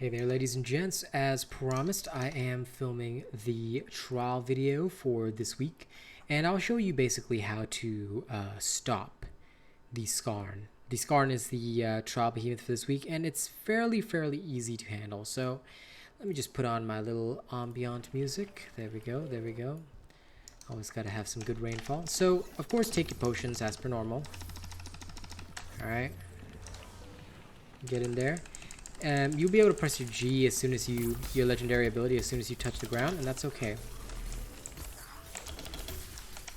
Hey there, ladies and gents. As promised, I am filming the trial video for this week, and I'll show you basically how to stop the Skarn. The Skarn is the trial behemoth for this week, and it's fairly easy to handle. So let me just put on my little ambient music. There we go, there we go. Always got to have some good rainfall. So, of course, take your potions as per normal. Alright. Get in there. You'll be able to press your G as soon as your legendary ability as soon as you touch the ground, and that's okay.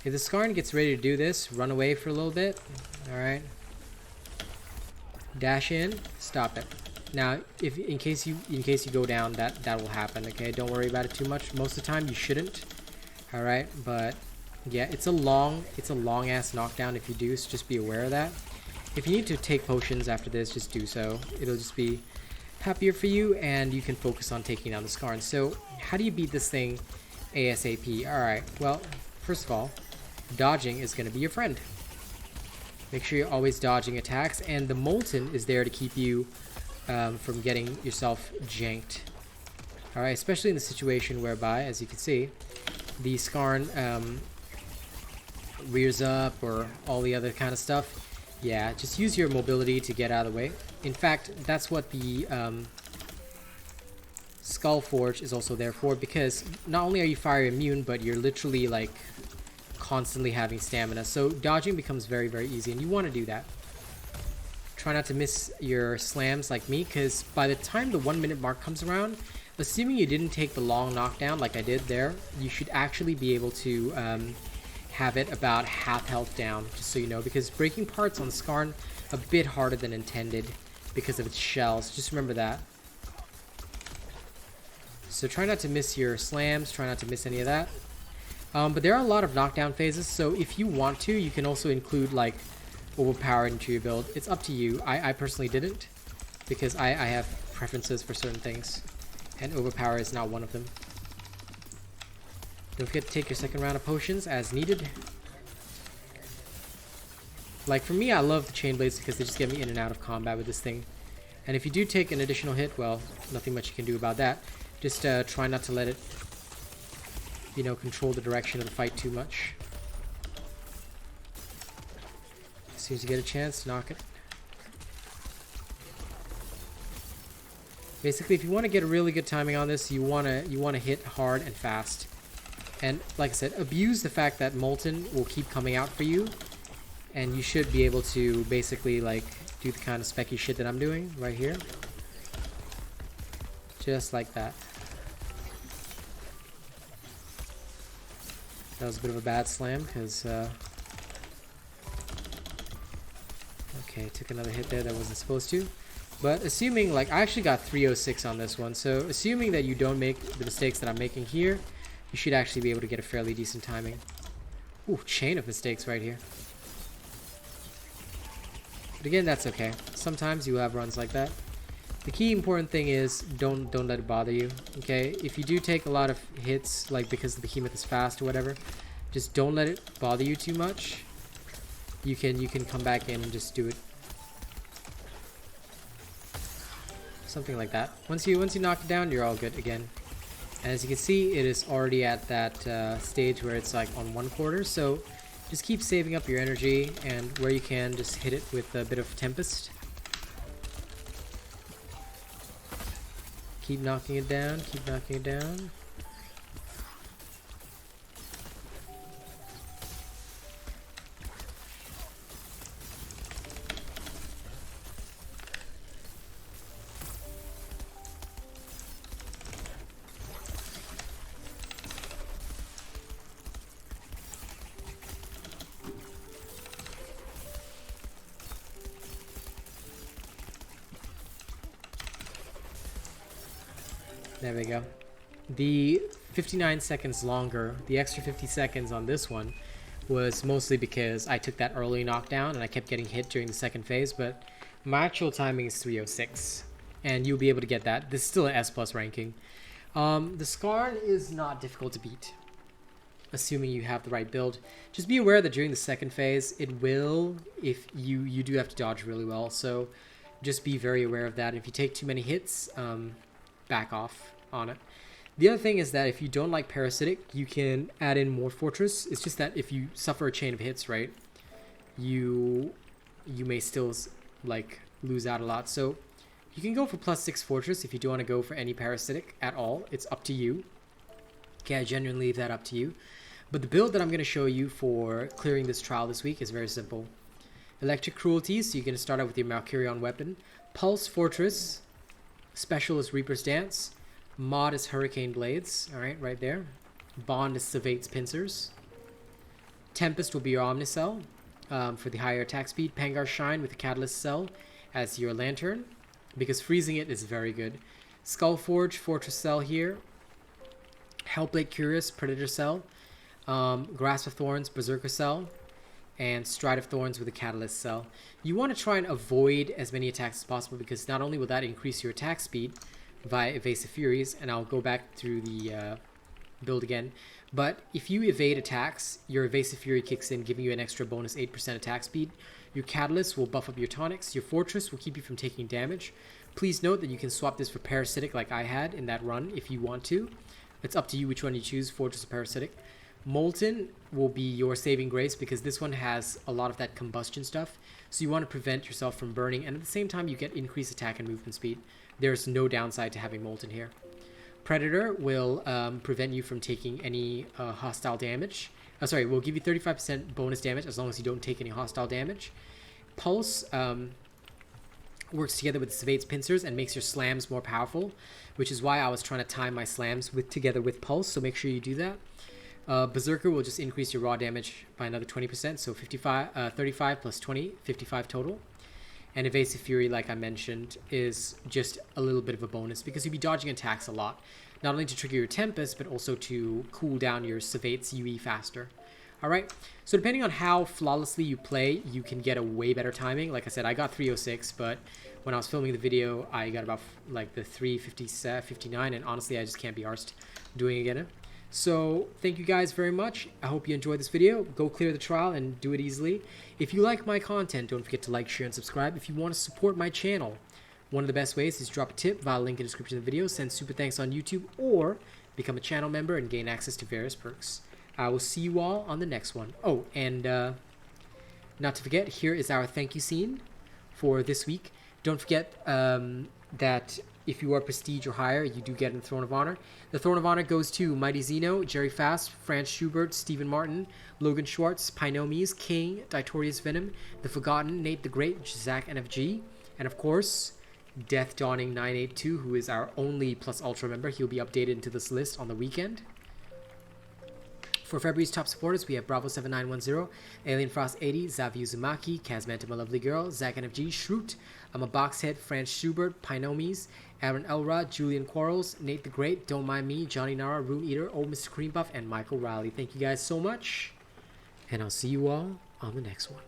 If the Skarn gets ready to do this, run away for a little bit. Alright. Dash in, stop it. Now, if in case you go down, that will happen, okay? Don't worry about it too much. Most of the time you shouldn't. Alright, but yeah, it's a long ass knockdown if you do, so just be aware of that. If you need to take potions after this, just do so. It'll just be happier for you, and you can focus on taking down the Skarn. So, how do you beat this thing ASAP? Alright, well, first of all, dodging is going to be your friend. Make sure you're always dodging attacks, and the Molten is there to keep you from getting yourself janked. Alright, especially in the situation whereby, as you can see, the Skarn rears up or all the other kind of stuff. Yeah, just use your mobility to get out of the way. In fact, that's what the Skull Forge is also there for, because not only are you fire immune, but you're literally like constantly having stamina. So dodging becomes very easy, and you want to do that. Try not to miss your slams like me, because by the time the 1 minute mark comes around, assuming you didn't take the long knockdown like I did there, you should actually be able to have it about half health down, just so you know, because breaking parts on Skarn a bit harder than intended because of its shells. Just remember that. So try not to miss your slams, try not to miss any of that. But there are a lot of knockdown phases, so if you want to, you can also include like overpower into your build. It's up to you. I personally didn't, because I have preferences for certain things, and overpower is not one of them. Don't forget to take your second round of potions as needed. Like for me, I love the chain blades because they just get me in and out of combat with this thing. And if you do take an additional hit, well, nothing much you can do about that. Just try not to let it, you know, control the direction of the fight too much. As soon as you get a chance, knock it. Basically, if you want to get a really good timing on this, you wanna hit hard and fast. And like I said, abuse the fact that Molten will keep coming out for you, and you should be able to basically like do the kind of specky shit that I'm doing right here. Just like that. That was a bit of a bad slam because okay, took another hit there that wasn't supposed to. But assuming, like, I actually got 306 on this one, so assuming that you don't make the mistakes that I'm making here, you should actually be able to get a fairly decent timing. Ooh, chain of mistakes right here. But again, that's okay. Sometimes you have runs like that. The key important thing is don't let it bother you. Okay, if you do take a lot of hits, like because the behemoth is fast or whatever, just don't let it bother you too much. You can come back in and just do it. Something like that. Once you knock it down, you're all good again. And as you can see, it is already at that stage where it's like on 1/4. So just keep saving up your energy, and where you can, just hit it with a bit of Tempest. Keep knocking it down, keep knocking it down. There we go. The 59 seconds longer, the extra 50 seconds on this one, was mostly because I took that early knockdown and I kept getting hit during the second phase, but my actual timing is 306, and you'll be able to get that. This is still an S+ ranking. The Skarn is not difficult to beat, assuming you have the right build. Just be aware that during the second phase, it will, if you do have to dodge really well, so just be very aware of that. If you take too many hits, back off on it. The other thing is that if you don't like parasitic, you can add in more fortress. It's just that if you suffer a chain of hits, right, you may still like lose out a lot. So you can go for +6 fortress if you do want to go for any parasitic at all. It's up to you. Okay, I genuinely leave that up to you. But the build that I'm going to show you for clearing this trial this week is very simple. Electric Cruelty, so you're going to start out with your Malkurion weapon. Pulse Fortress. Special is Reaper's Dance. Mod is Hurricane Blades. Alright, right there. Bond is Savate's Pincers. Tempest will be your Omnicell for the higher attack speed. Pangar Shine with the Catalyst Cell as your Lantern, because freezing it is very good. Skullforge, Fortress Cell here. Hellblade Curious, Predator Cell. Grasp of Thorns, Berserker Cell. And Stride of Thorns with a Catalyst Cell. You want to try and avoid as many attacks as possible, because not only will that increase your attack speed via Evasive Furies, and I'll go back through the build again, but if you evade attacks, your Evasive Fury kicks in, giving you an extra bonus 8% attack speed. Your Catalyst will buff up your tonics. Your Fortress will keep you from taking damage. Please note that you can swap this for Parasitic like I had in that run if you want to. It's up to you which one you choose, Fortress or Parasitic. Molten will be your saving grace, because this one has a lot of that combustion stuff, so you want to prevent yourself from burning, and at the same time you get increased attack and movement speed. There's no downside to having Molten here. Predator will prevent you from taking any hostile damage. Will give you 35% bonus damage as long as you don't take any hostile damage. Pulse works together with Savate's Pincers and makes your slams more powerful, which is why I was trying to time my slams together with Pulse, so make sure you do that. Berserker will just increase your raw damage by another 20%, so 35 plus 20, 55 total. And Evasive Fury, like I mentioned, is just a little bit of a bonus, because you'll be dodging attacks a lot, not only to trigger your Tempest, but also to cool down your Savate's UE faster. Alright, so depending on how flawlessly you play, you can get a way better timing. Like I said, I got 306, but when I was filming the video, I got about like the 359, and honestly, I just can't be arsed doing it again. So thank you guys very much. I hope you enjoyed this video. Go clear the trial and do it easily. If you like my content, don't forget to like, share, and subscribe. If you want to support my channel, one of the best ways is drop a tip via link in the description of the video, send super thanks on YouTube, or become a channel member and gain access to various perks. I will see you all on the next one. Oh, and not to forget, here is our thank you scene for this week. Don't forget that if you are Prestige or higher, you do get in the Throne of Honor. The Throne of Honor goes to Mighty Zeno, Jerry Fast, Franz Schubert, Stephen Martin, Logan Schwartz, Pinomies, King, Ditorius Venom, The Forgotten, Nate the Great, Zach NFG, and of course, Death Dawning 982, who is our only Plus Ultra member. He'll be updated into this list on the weekend. For February's top supporters, we have Bravo7910, Alien Frost 80, Zavi Uzumaki, Kazmanta My Lovely Girl, Zach NFG, Shroot, I'm a Boxhead, Franz Schubert, Pinomies, Aaron Elrod, Julian Quarles, Nate the Great, Don't Mind Me, Johnny Nara, Rune Eater, Old Mr. Cream Puff, and Michael Riley. Thank you guys so much, and I'll see you all on the next one.